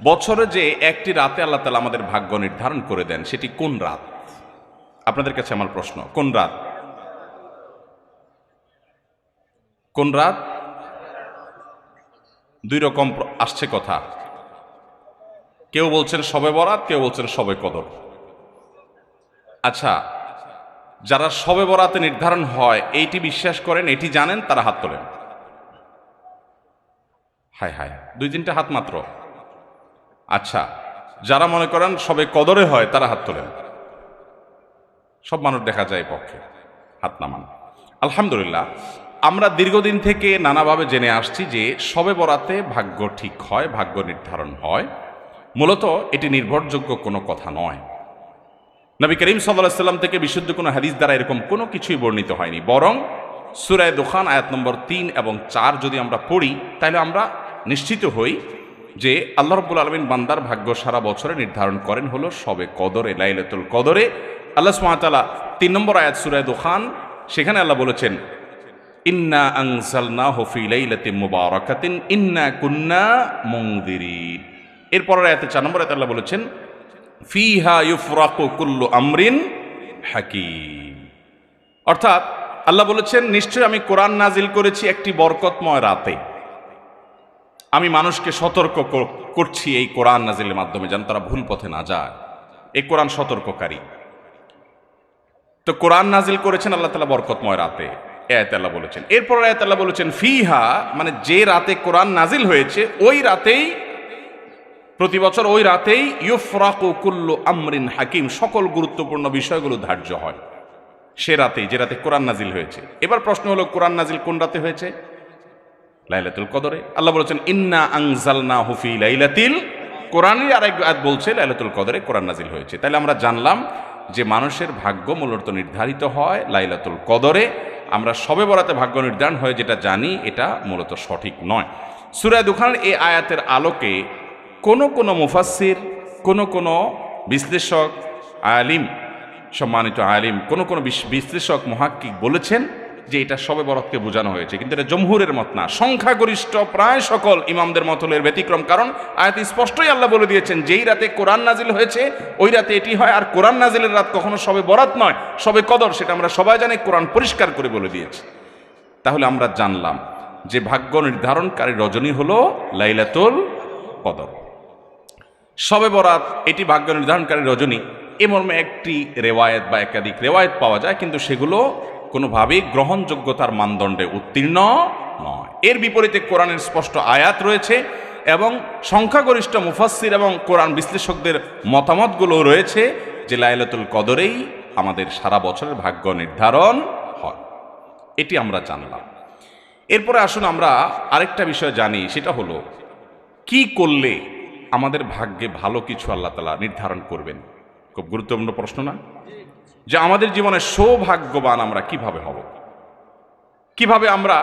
বছরে যে একটি রাতে আল্লাহ তাআলা আমাদের ভাগ্য নির্ধারণ করে দেন, সেটি কোন রাত? আপনাদের কাছে আমার প্রশ্ন, কোন রাত? কোন রাত? দুই রকম আসছে কথা। কেউ বলছেন শবে বরাত, কেউ বলছেন শবে কদর। আচ্ছা, যারা শবে বরাতে নির্ধারণ হয় এইটি বিশ্বাস করেন, এটি জানেন, তারা হাত তোলেন। হায় হায়, দুই তিনটা হাত মাত্র। আচ্ছা, যারা মনে করেন শবে কদরে হয় তারা হাত তোলেন। সব মানুষ দেখা যায় পক্ষে, হাত নামান। আলহামদুলিল্লাহ, আমরা দীর্ঘদিন থেকে নানাভাবে জেনে আসছি যে শবে বরাতে ভাগ্য ঠিক হয়, ভাগ্য নির্ধারণ হয়। মূলত এটি নির্ভরযোগ্য কোনো কথা নয়। নবী করিম সাল্লাল্লাহু আলাইহি ওয়াসাল্লাম থেকে বিশুদ্ধ কোনো হাদিস দ্বারা এরকম কোনো কিছুই বর্ণিত হয়নি। বরং সূরা দুখান আয়াত নম্বর 3 এবং 4 যদি আমরা পড়ি, তাহলে আমরা নিশ্চিত হই যে আল্লাহ রাব্বুল আলামিন বান্দার ভাগ্য সারা বছরে নির্ধারণ করেন হলো শবে কদরে, লাইলাতুল কদরে। আল্লাহ সুবহানাহু ওয়া তাআলা 3 নম্বর আয়াত সূরা দুখান, সেখানে আল্লাহ বলেছেন, ইন্না আনজালনাহু ফি লাইলাতিন মুবারাকাতিন ইন্না কুন্না মুনযিরিন। এরপরের আয়াতে 4 নম্বর আয়াতে আল্লাহ বলেছেন, ফিহা ইউফরাকু কুল্লু আমরিন হাকিম। অর্থাৎ আল্লাহ বলেছেন, নিশ্চয়ই আমি কোরআন নাজিল করেছি একটি বরকতময় রাতে। আমি মানুষকে সতর্ক করছি এই কোরআন নাজিলের মাধ্যমে, যেন তারা ভুল পথে না যায়। এই কোরআন সতর্ককারী। তো কোরআন নাজিল করেছেন আল্লাহ তাআলা বরকতময় রাতে, আয়াতে আল্লাহ বলেছেন। এরপর আয়াতে আল্লাহ বলেছেন ফিহা, মানে যে রাতে কোরআন নাজিল হয়েছে ওই রাতেই, প্রতি বছর ওই রাতেই ইউফরাকু কুল্লু আমরিন হাকিম, সকল গুরুত্বপূর্ণ বিষয়গুলো ধার্য হয় সে রাতেই, যে রাতে কোরআন নাজিল হয়েছে। এবার প্রশ্ন হলো, কোরআন নাজিল কোন রাতে হয়েছে? লাইলাতুল কদরে। আল্লাহ বলেছেন ইন্না আনজালনাহু ফি লাইলাতিল, কোরআনের আরেক আয়াত বলছে লাইলাতুল কদরে কোরআন নাজিল হয়েছে। তাহলে আমরা জানলাম যে মানুষের ভাগ্য মূলত নির্ধারিত হয় লাইলাতুল কদরে। আমরা শবে বরাতে ভাগ্য নির্ধারণ হয় যেটা জানি, এটা মূলত সঠিক নয়। সূরা দুখানের এই আয়াতের আলোকে কোন মুফাসসির, কোন বিশ্লেষক, আলিম, সম্মানিত আলিম, কোন বিশ্লেষক মুহাক্কিক বলেছেন যে এটা শবে বরাতকে বোঝানো হয়েছে, কিন্তু এটা জমহুরের মত না। সংখ্যাগরিষ্ঠ প্রায় সকল ইমামদের মত হলো এর ব্যতিক্রম। কারণ আয়াতে স্পষ্টই আল্লাহ বলে দিয়েছেন যেই রাতে কোরআন নাজিল হয়েছে ওই রাতে এটি হয়। আর কোরআন নাজিলের রাত কখনো শবে বরাত নয়, শবে কদর। সেটা আমরা সবাই জানি, কোরআন পরিষ্কার করে বলে দিয়েছে। তাহলে আমরা জানলাম যে ভাগ্য নির্ধারণকারী রজনী হলো লাইলাতুল কদর। শবে বরাত এটি ভাগ্য নির্ধারণকারী রজনী, এ মর্মে একটি রেওয়ায়েত বা একাধিক রেওয়ায়েত পাওয়া যায়, কিন্তু সেগুলো কোনোভাবেই গ্রহণযোগ্যতার মানদণ্ডে উত্তীর্ণ নয়। এর বিপরীতে কোরআনের স্পষ্ট আয়াত রয়েছে এবং সংখ্যাগরিষ্ঠ মুফাসসির এবং কোরআন বিশ্লেষকদের মতামতগুলো রয়েছে যে লাইলাতুল কদরেই আমাদের সারা বছরের ভাগ্য নির্ধারণ হয়। এটি আমরা জানলাম। এরপরে আসুন আমরা আরেকটা বিষয় জানি, সেটা হলো কি করলে আমাদের ভাগ্যে ভালো কিছু আল্লাহ তাআলা নির্ধারণ করবেন। খুব গুরুত্বপূর্ণ প্রশ্ন না? যে আমাদের জীবনে সৌভাগ্যবান আমরা কিভাবে হব, কিভাবে আমরা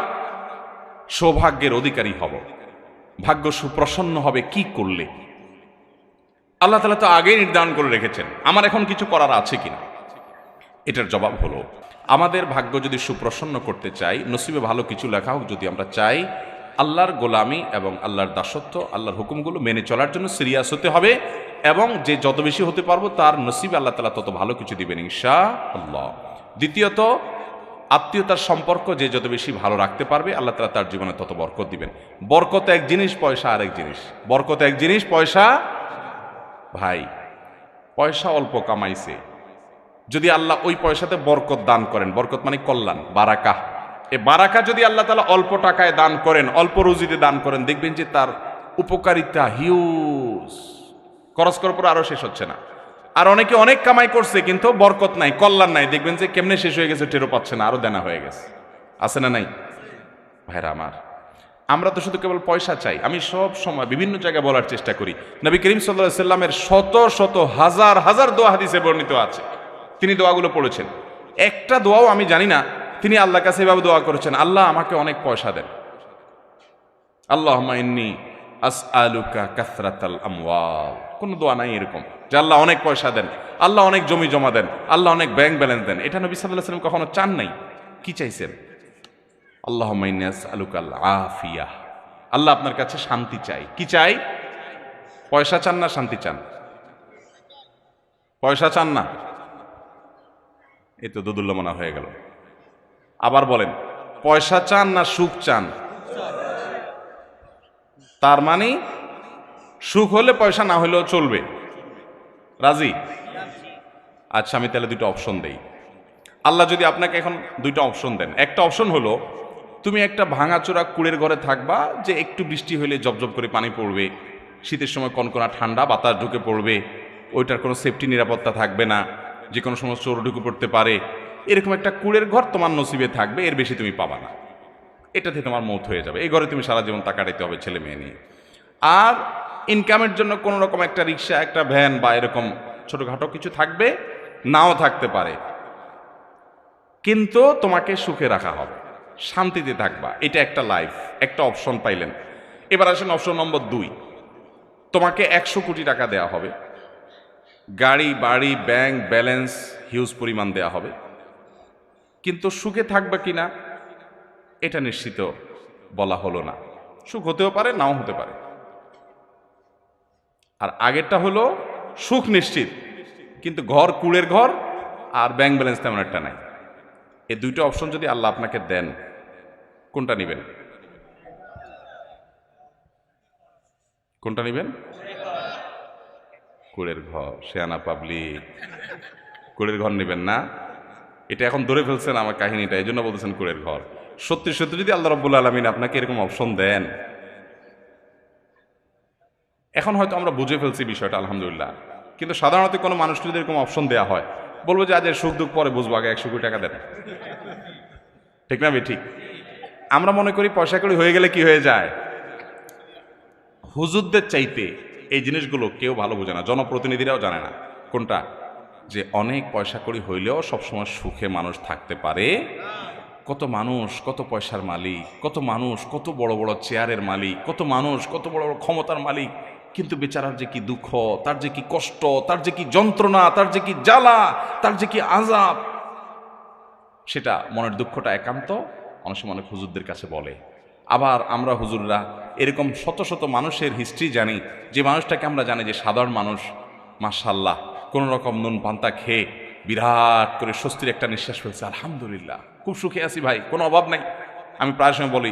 সৌভাগ্যের অধিকারী হব, ভাগ্য সুপ্রসন্ন হবে কি করলে? আল্লাহ তাআলা তো আগেই নির্ধারণ করে রেখেছেন, আমার এখন কিছু করার আছে কিনা। এটার জবাব হলো, আমাদের ভাগ্য যদি সুপ্রসন্ন করতে চাই, নসিবে ভালো কিছু লেখা হোক, যদি আমরা চাই আল্লাহর গোলামি এবং আল্লাহর দাসত্ব, আল্লাহর হুকুমগুলো মেনে চলার জন্য সিরিয়াস হতে হবে, এবং যে যত বেশি হতে পারবো তার নসিবে আল্লাহ তাআলা তত ভালো কিছু দিবেন ইনশাআল্লাহ। দ্বিতীয়ত, আত্মীয়তার সম্পর্ক যে যত বেশি ভালো রাখতে পারবে আল্লাহ তাআলা তার জীবনে তত বরকত দিবেন। বরকত এক জিনিস, পয়সা আরেক জিনিস। বরকত এক জিনিস, পয়সা, ভাই পয়সা অল্প কামাইছে, যদি আল্লাহ ওই পয়সাতে বরকত দান করেন, বরকত মানে কল্যাণ, বারাকা, এ বারাকা যদি আল্লাহ তাআলা অল্প টাকায় দান করেন, অল্প রুজিতে দান করেন, দেখবেন যে তার উপকারিতা হিউজ, খরচ করার পর আরো শেষ হচ্ছে না। আর অনেকে অনেক কামাই করছে কিন্তু বরকত নাই, কল্যাণ নাই, দেখবেন যে কেমনে শেষ হয়ে গেছে টেরও পাচ্ছে না, আরো দেনা হয়ে গেছে। আছে না নাই? ভাইরা আমার, আমরা তো শুধু কেবল পয়সা চাই। আমি সব সময় বিভিন্ন জায়গায় বলার চেষ্টা করি, নবী করিম সাল্লাল্লাহু আলাইহি সাল্লামের শত শত হাজার হাজার দোয়া হাদিসে বর্ণিত আছে, তিনি দোয়াগুলো পড়েছেন। একটা দোয়াও আমি জানি না তিনি আল্লাহর কাছে এভাবে দোয়া করেছেন, আল্লাহ আমাকে অনেক পয়সা দেন, আল্লাহুম্মা ইন্নী আসআলুকা কাসরাতাল আমওয়াল। কোন দোয়া নাই এরকম যে আল্লাহ অনেক পয়সা দেন, আল্লাহ অনেক জমি জমা দেন, আল্লাহ অনেক ব্যাংক ব্যালেন্স দেন। এটা নবী সাল্লাল্লাহু আলাইহি ওয়াসাল্লাম কখনো চান নাই। কি চাইছেন? আল্লাহুম্মা ইন্নী আসআলুকাল আফিয়া, আল্লাহ আপনার কাছে শান্তি চাই। কি চাই? পয়সা চান না শান্তি চান? পয়সা চান না? এই তো দুদুল্যমনা হয়ে গেল। আবার বলেন, পয়সা চান না সুখ চান? তার মানে সুখ হলে পয়সা না হলেও চলবে, রাজি? আচ্ছা, আমি তাহলে দুটো অপশন দেই। আল্লাহ যদি আপনাকে এখন দুইটা অপশন দেন, একটা অপশন হলো তুমি একটা ভাঙাচোরা কুড়ের ঘরে থাকবা, যে একটু বৃষ্টি হলে জবজব করে পানি পড়বে, শীতের সময় কনকনা ঠান্ডা বাতাস ঢুকে পড়বে, ওইটার কোনো সেফটি নিরাপত্তা থাকবে না, যে কোনো সময় চোর ঢুকে পড়তে পারে, এরকম একটা কুড়ের ঘর তোমার নসিবে থাকবে, এর বেশি তুমি পাবা না, এটাতে তোমার মৌত হয়ে যাবে, এই ঘরে তুমি সারা জীবন তা কাটাইতে হবে ছেলে মেয়ে নিয়ে। আর ইনকামের জন্য কোনো রকম একটা রিক্সা, একটা ভ্যান বা এরকম ছোটখাটো কিছু থাকবে, নাও থাকতে পারে, কিন্তু তোমাকে সুখে রাখা হবে, শান্তিতে থাকবা, এটা একটা লাইফ, একটা অপশন পাইলেন। এবার আসেন অপশন নম্বর 2, তোমাকে 100 কোটি টাকা দেয়া হবে, গাড়ি বাড়ি ব্যাংক ব্যালেন্স হিউজ পরিমাণ দেয়া হবে, কিন্তু সুখে থাকবে কিনা এটা নিশ্চিত বলা হলো না। সুখ হতেও পারে, নাও হতে পারে। আর আগেরটা হলো সুখ নিশ্চিত, কিন্তু ঘর কুড়ের ঘর আর ব্যাংক ব্যালেন্স তেমন একটা নাই। এই দুইটা অপশন যদি আল্লাহ আপনাকে দেন, কোনটা নেবেন? কোনটা নেবেন? কুড়ের ঘর। শেয়ানা পাবলিক, কুড়ের ঘর নেবেন না? এটা এখন ধরে ফেলছেন আমার কাহিনীটা, এই জন্য বলতেছেন কুড়ের ঘর। সত্যি সত্যি যদি আল্লাহ রাব্বুল আলামিন আপনাকে এরকম অপশন দেন, এখন হয়তো আমরা বুঝে ফেলছি বিষয়টা আলহামদুলিল্লাহ, কিন্তু সাধারণত কোনো মানুষকে যদি এরকম অপশন দেওয়া হয়, বলবো যে আজ এর সুখ দুঃখ পরে বুঝবো, আগে 100 কোটি টাকা দেন। ঠিক না ভাই? ঠিক। আমরা মনে করি পয়সা কড়ি হয়ে গেলে কি হয়ে যায়। হুজুরদের চাইতে এই জিনিসগুলো কেউ ভালো বোঝে না, জনপ্রতিনিধিরাও জানে না। কোনটা? যে অনেক পয়সা কড়ি হইলেও সবসময় সুখে মানুষ থাকতে পারে। কত মানুষ কত পয়সার মালিক, কত মানুষ কত বড় বড় চেয়ারের মালিক, কত মানুষ কত বড় বড় ক্ষমতার মালিক, কিন্তু বেচারার যে কি দুঃখ, তার যে কি কষ্ট, তার যে কি যন্ত্রণা, তার যে কি জ্বালা, তার যে কি আযাব, সেটা মনের দুঃখটা একান্ত অনেক সময় অনেক হুজুরদের কাছে বলে। আবার আমরা হুজুররা এরকম শত শত মানুষের হিস্ট্রি জানি, যে মানুষটাকে আমরা জানি যে সাধারণ মানুষ, মাশাআল্লাহ কোনো রকম নুন পান্তা খেয়ে বিরাট করে স্বস্তির একটা নিঃশ্বাস ফেলছে, আলহামদুলিল্লাহ খুব সুখে আছি ভাই, কোনো অভাব নাই। আমি প্রায় সময় বলি,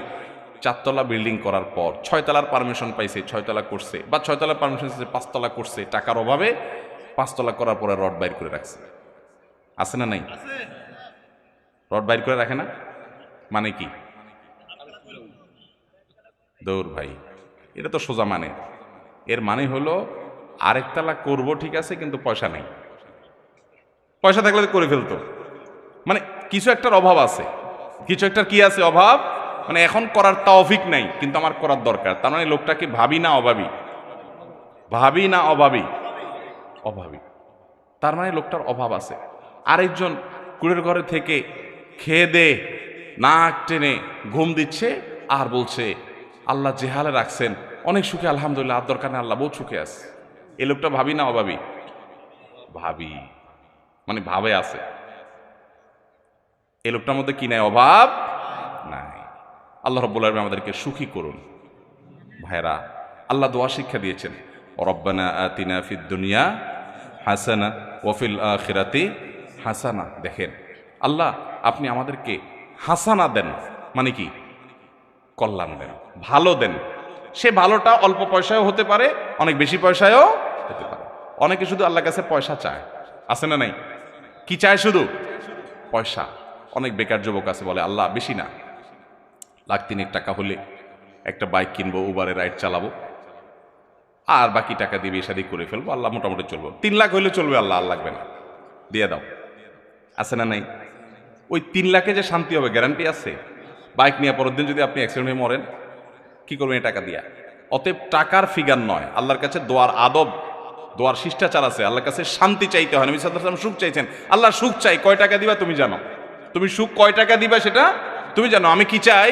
4 তলা বিল্ডিং করার পর 6 তলার পারমিশন পাইছে, 6 তলা করছে, বা 6 তলার পারমিশন পাইছে 5 তলা করছে, টাকার অভাবে 5 তলা করার পরে রড বাইর করে রাখছে। আছে না নাই? রড বাইর করে রাখে না, মানে কি? দৌড় ভাই, এটা তো সোজা মানে। এর মানে হলো আরেকতলা করব ঠিক আছে, কিন্তু পয়সা নেই। পয়সা থাকলে তো করে ফেলতো। মানে কিছু একটার অভাব আছে, কিছু একটার কি আছে অভাব, মানে এখন করার তৌফিক নাই, কিন্তু আমার করার দরকার। তার মানে লোকটাকে ভাবি না অভাবী? ভাবি না অভাবী? অভাবী। তার মানে লোকটার অভাব আছে। আরেকজন কুড়ের ঘরে থেকে খেয়ে দে নাক টেনে ঘুম দিচ্ছে আর বলছে আল্লাহ যে হালে রাখছেন অনেক সুখে, আলহামদুলিল্লাহ, আর দরকার নেই, আল্লাহ বহুত সুখে আছে। এই লোকটা ভাবি না অভাবী? ভাবি, মানে ভাবে আছে। এই লোকটার মধ্যে কি নাই? অভাব নাই। আল্লাহ রাব্বুল আলামিন আমাদেরকে সুখী করুন। ভাইরা, আল্লাহ দোয়া শিক্ষা দিয়েছেন, রব্বানা আতিনা ফিদ দুনিয়া হাসানা ওয়া ফিল আখিরাতি হাসানা। দেখেন, আল্লাহ আপনি আমাদেরকে হাসানা দেন, মানে কি? কল্যাণ দেন, ভালো দেন। সে ভালোটা অল্প পয়সায়ও হতে পারে, অনেক বেশি পয়সায়ও হতে পারে। অনেকে শুধু আল্লাহর কাছে পয়সা চায়, আছে না নাই? কি চায়? শুধু পয়সা। অনেক বেকার যুবক আছে, বলে আল্লাহ বেশি না, 1,03,000 টাকা হলে একটা বাইক কিনবো, উবারে রাইড চালাবো, আর বাকি টাকা দিয়ে বিয়ে শাদী করে ফেলবো, আল্লাহ মোটামুটি চলবো। 3 লাখ হইলে চলবে, আল্লাহ আর লাগবে না, দিয়ে দাও। আছে না নাই? ওই 3 লাখে যে শান্তি হবে গ্যারান্টি আছে? বাইক নিয়ে পরের দিন যদি আপনি অ্যাক্সিডেন্ট হয়ে মরেন, কি করবেন এই টাকা দিয়া? অতএব টাকার ফিগার নয়, আল্লাহর কাছে দোয়ার আদব, দোয়ার শিষ্টাচার আছে। আল্লাহর কাছে শান্তি চাইতে হয়। নবী সাল্লাল্লাহু আলাইহি ওয়াসাল্লাম সুখ চাইছেন, আল্লাহ সুখ চাই, কয় টাকা দিবা তুমি জানো, তুমি সুখ কয় টাকা দিবা সেটা তুমি জানো, আমি কি চাই?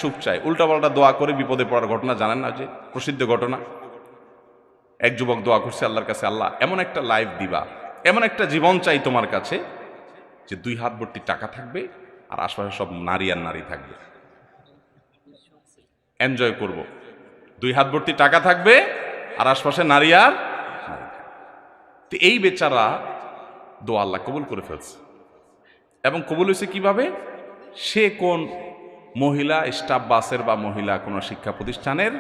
সুখ চাই। উল্টাপাল্টা দোয়া করে বিপদে পড়ার ঘটনা জানেন না? যে প্রসিদ্ধ ঘটনা, এক যুবক দোয়া করছে আল্লাহর কাছে, আল্লাহ এমন একটা লাইফ দিবা, এমন একটা জীবন চাই তোমার কাছে, যে 2 হাত ভর্তি টাকা থাকবে আর আশপাশে সব নারী আর নারী থাকবে, এনজয় করব। 2 হাত ভর্তি টাকা থাকবে, আর আশপাশে নারী আর তো এই বেচারা দোয়া আল্লাহ কবুল করে ফেলছে। এবং কবুল হয়েছে কিভাবে? সে কোন মহিলা স্টাফ বাসের বা মহিলা কোনো শিক্ষা প্রতিষ্ঠানের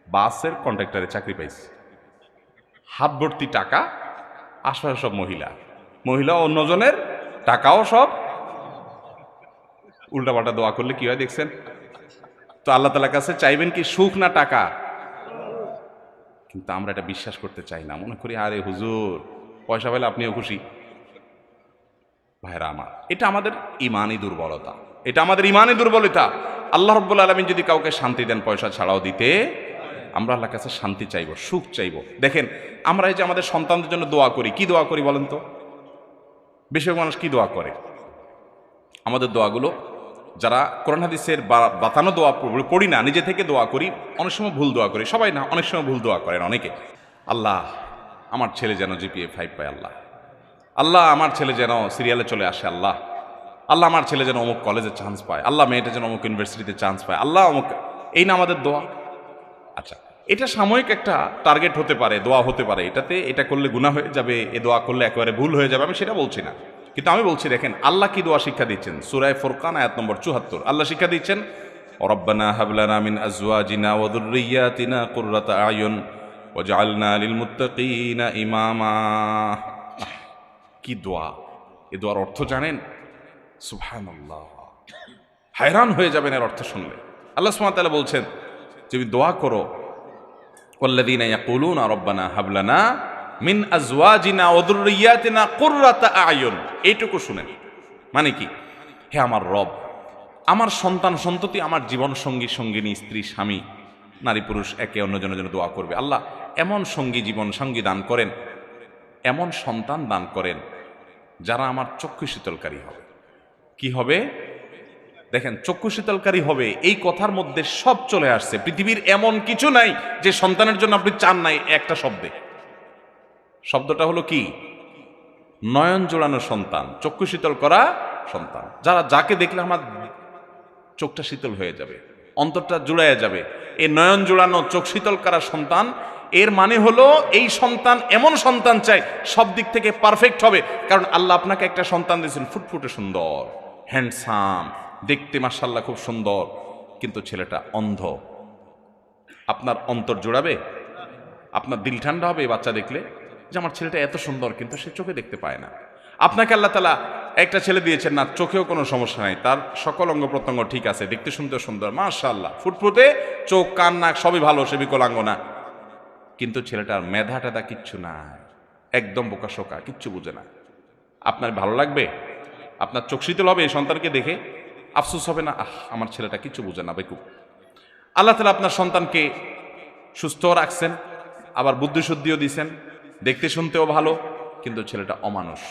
বাসের কন্ট্রাক্টরে চাকরি পাইছে, হাত ভর্তি টাকা, আশপাশে সব মহিলা, মহিলা অন্যজনের টাকাও সব। উল্টাপাল্টা দোয়া করলে কি হয় দেখছেন তো? আল্লাহ তাআলার কাছে চাইবেন কি সুখ না টাকা? কিন্তু আমরা এটা বিশ্বাস করতে চাই না, মনে করি আরে হুজুর পয়সা পেলে আপনিও খুশি। ভাইরা আমার, এটা আমাদের ইমানি দুর্বলতা, এটা আমাদের ইমানি দুর্বলতা। আল্লাহ রাব্বুল আলামিন যদি কাউকে শান্তি দেন পয়সা ছাড়াও দিতে, আমরা আল্লাহর কাছে শান্তি চাইব, সুখ চাইব। দেখেন আমরা এই যে আমাদের সন্তানদের জন্য দোয়া করি, কি দোয়া করি বলেন তো? বেশিরভাগ মানুষ কি দোয়া করে? আমাদের দোয়াগুলো যারা কোরআন হাদিসের বাতানো দোয়া পড়ি না, নিজে থেকে দোয়া করি, অনেক সময় ভুল দোয়া করি, সবাই না, অনেক সময় ভুল দোয়া করেন অনেকে। আল্লাহ আমার ছেলে যেন জিপিএ 5 পায়, আল্লাহ আল্লাহ আমার ছেলে যেন সিরিয়ালে চলে আসে, আল্লাহ আল্লাহ আমার ছেলে যেন অমুক কলেজে চান্স পায়, আল্লাহ মেয়েটা যেন অমুক ইউনিভার্সিটিতে চান্স পায়, আল্লাহ অমুক। এই না আমাদের দোয়া? আচ্ছা, এটা সাময়িক একটা টার্গেট হতে পারে, দোয়া হতে পারে, এটাতে এটা করলে গুনাহ হয়ে যাবে, এ দোয়া করলে একেবারে ভুল হয়ে যাবে, আমি সেটা বলছি না। কিন্তু আমি বলছি দেখেন আল্লাহ কি দোয়া শিক্ষা দিচ্ছেন। সূরা ফুরকান আয়াত নম্বর ৭৪ আল্লাহ শিক্ষা দিচ্ছেন, রব্বানা হাব লানা মিন আজওয়াজিনা ওয়া যুররিয়াতিনা কুররাতা আয়ুন ওয়াজআলনা লিল মুত্তাকিনা ইমামা। কি দোয়া! এ দোয়ার অর্থ জানেন? সুবহানাল্লাহ, হায়রান হয়ে যাবেন এর অর্থ শুনলে। আল্লাহ সুবহানাহু ওয়া তাআলা বলছেন তুমি দোয়া করো, ওয়াল্লাযীনা ইয়াকুলুনা রব্বানা হাব লানা মিন আজওয়াজিনা ওয়া যুররিয়াতিনা কুররাতা আয়ুন। এইটুকু শুনেন, মানে কি? হে আমার রব, আমার সন্তান সন্ততি, আমার জীবন সঙ্গী সঙ্গিনী, স্ত্রী স্বামী, নারী পুরুষ একে অন্যজনের জন্য দোয়া করবে। আল্লাহ এমন সঙ্গী জীবন সঙ্গী দান করেন, এমন সন্তান দান করেন যারা আমার চক্ষু শীতলকারী হবে। কি হবে? দেখেন, চক্ষু শীতলকারী হবে, এই কথার মধ্যে সব চলে আসছে। পৃথিবীর এমন কিছু নাই যে সন্তানের জন্য আপনি চান নাই একটা শব্দে। শব্দটা হলো কি? নয়ন জোড়ানো সন্তান, চক্ষু শীতল করা সন্তান, যাকে দেখলে আমার চোখটা শীতল হয়ে যাবে, অন্তরটা জুড়াইয়া যাবে। এই নয়ন জোড়ানো চোখ শীতল করা সন্তান, এর মানে হলো এই সন্তান এমন সন্তান চাই সব দিক থেকে পারফেক্ট হবে। কারণ আল্লাহ আপনাকে একটা সন্তান দিয়েছেন ফুটফুটে সুন্দর, হ্যান্ডসাম, দেখতে মাশাআল্লাহ খুব সুন্দর, কিন্তু ছেলেটা অন্ধ। আপনার অন্তর জোড়াবে? আপনার দিল ঠান্ডা হবে এই বাচ্চা দেখলে যে আমার ছেলেটা এত সুন্দর কিন্তু সে চোখে দেখতে পায় না। আপনাকে আল্লাহ তাআলা একটা ছেলে দিয়েছেন না, চোখেও কোনো সমস্যা নাই, তার সকল অঙ্গ প্রত্যঙ্গ ঠিক আছে, দেখতে শুনতে সুন্দর, মাশাআল্লাহ, ফুটফুটে, চোখ কান নাক সবই ভালো, সে বিকলাঙ্গ না, কিন্তু ছেলেটার মেধা টেধা কিচ্ছু নাই, একদম বোকাশোকা, কিচ্ছু বুঝে না। আপনার ভালো লাগবে? আপনার চোখ শীতল হবে এই সন্তানকে দেখে? আফসোস হবে না, আমার ছেলেটা কিচ্ছু বুঝে না, বেকুব। আল্লাহ তাআলা আপনার সন্তানকে সুস্থ রাখছেন, আবার বুদ্ধিশুদ্ধিও দিছেন, দেখতে শুনতেও ভালো, কিন্তু ছেলেটা অমানুষ।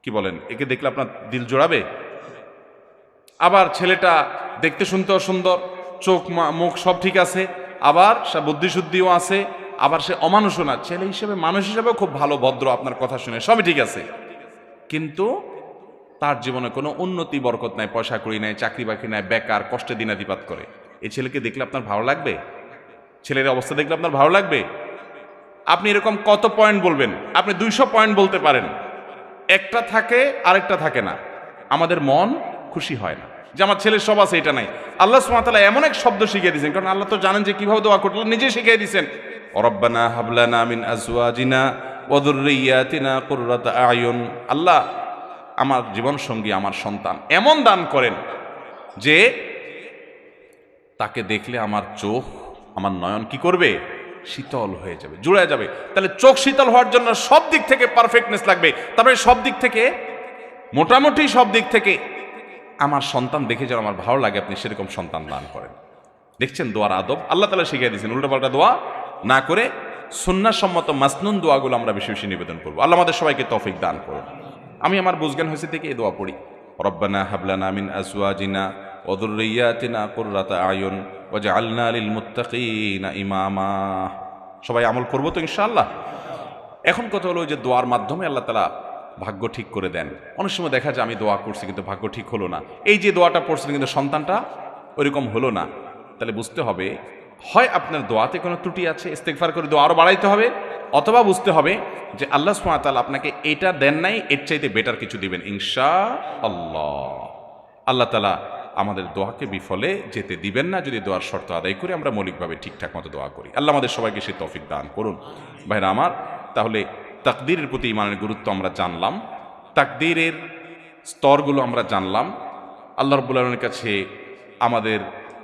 কি বলেন? একে দেখলে আপনার দিল জোড়াবে? আবার ছেলেটা দেখতে শুনতেও সুন্দর, চোখ মুখ সব ঠিক আছে, আবার সে বুদ্ধিশুদ্ধিও আছে, আবার সে অমানুষও না, ছেলে হিসেবে মানুষ হিসেবেও খুব ভালো, ভদ্র, আপনার কথা শুনে সবই ঠিক আছে, কিন্তু তার জীবনে কোনো উন্নতি বরকত নাই, পয়সা কড়ি নাই, চাকরি বাকরি নাই, বেকার, কষ্টে দিনাতিপাত করে। এই ছেলেকে দেখলে আপনার ভালো লাগবে? ছেলের অবস্থা দেখলে আপনার ভালো লাগবে? আপনি এরকম কত পয়েন্ট বলবেন? আপনি 200 পয়েন্ট বলতে পারেন, একটা থাকে আরেকটা থাকে না। আমাদের মন খুশি হয় না যে আমার ছেলের সব আছে, এটা নাই। আল্লাহ সুবহানাহু ওয়া তাআলা এমন এক শব্দ শিখিয়ে দিয়েছেন, কারণ আল্লাহ তো জানেন যে কিভাবে দোয়া করতে, নিজে শিখিয়ে দিয়েছেন, রব্বানা হাব লানা মিন আজওয়াজিনা ওয়া যুররিয়াতিনা কুররাতা আয়ুন। আল্লাহ আমার জীবন সঙ্গী, আমার সন্তান এমন দান করেন যে তাকে দেখলে আমার চোখ, আমার নয়ন কি করবে? শীতল হয়ে যাবে, জুড়ে যাবে। তাহলে চোখ শীতল হওয়ার জন্য সব দিক থেকে পারফেক্টনেস লাগবে। তারপরে সব দিক থেকে, মোটামুটি সব দিক থেকে আমার সন্তান দেখে যেন আমার ভালো লাগে, আপনি সেরকম সন্তান দান করেন। দেখছেন দোয়ার আদব আল্লাহ তাআলা শিখিয়ে দিয়েছেন। উল্টোপাল্টা দোয়া না করে সুন্নাহসম্মত মাসনুন দোয়াগুলো আমরা বেশি বেশি নিবেদন করবো। আল্লাহ আমাদের সবাইকে তৌফিক দান করুন। আমি আমার বুঝজ্ঞান হয়েছে থেকে এই দোয়া পড়ি, রব্বানা হাব লানা মিন আজওয়াজিনা ওয়া যুররিয়াতিনা কুররাতা আয়ুন ওয়াজআলনা লিল মুত্তাকিনা ইমামা। সবাই আমল করবো তো ইনশাআল্লাহ। এখন কথা হলো যে দোয়ার মাধ্যমে আল্লাহ তাআলা ভাগ্য ঠিক করে দেন। অনেক সময় দেখা যায় আমি দোয়া করছি কিন্তু ভাগ্য ঠিক হলো না, এই যে দোয়াটা পড়ছিলেন কিন্তু সন্তানটা ওইরকম হলো না, তাহলে বুঝতে হবে হয় আপনার দোয়াতে কোনো ত্রুটি আছে, ইস্তেগফার করে দোয়া আরও বাড়াইতে হবে, অথবা বুঝতে হবে যে আল্লাহ সুবহানাহু ওয়া তাআলা আপনাকে এটা দেন নাই, এর চাইতে বেটার কিছু দিবেন ইনশাআল্লাহ। আল্লাহ তাআলা আমাদের দোয়াকে বিফলে যেতে দিবেন না যদি দোয়ার শর্ত আদায় করে আমরা মৌলিকভাবে ঠিকঠাক মতো দোয়া করি। আল্লাহ আমাদের সবাইকে সেই তৌফিক দান করুন। ভাইরা আমার, তাহলে তাকদীরের প্রতি ঈমানের গুরুত্ব আমরা জানলাম, তাকদীরের স্তরগুলো আমরা জানলাম। আল্লাহ রাব্বুল আলামিনের কাছে আমাদের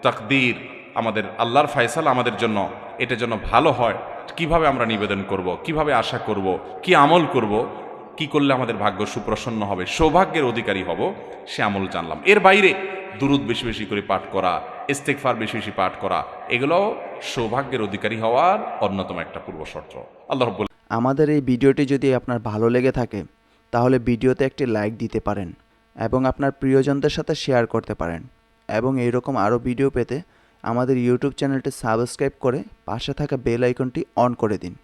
তাকদীর, আমাদের আল্লাহর ফয়সালা আমাদের জন্য, এটা যেন ভালো হয়, কিভাবে আমরা নিবেদন করব, কিভাবে আশা করব, কি আমল করব, কি করলে আমাদের ভাগ্য সুপ্রসন্ন হবে, সৌভাগ্যের অধিকারী হব, সে আমল জানলাম। এর বাইরে দুরূদ বেশি বেশি করে পাঠ করা, ইস্তেগফার বেশি বেশি পাঠ করা, এগুলো সৌভাগ্যের অধিকারী হওয়ার অন্যতম একটা পূর্বশর্ত। আল্লাহ রাব্বুল আমাদের এই ভিডিওটি যদি আপনার ভালো লেগে থাকে তাহলে ভিডিওতে একটি লাইক দিতে পারেন এবং আপনার প্রিয়জনদের সাথে শেয়ার করতে পারেন, এবং এইরকম আরও ভিডিও পেতে আমাদের ইউটিউব চ্যানেলটি সাবস্ক্রাইব করে পাশে থাকা বেল আইকনটি অন করে দিন।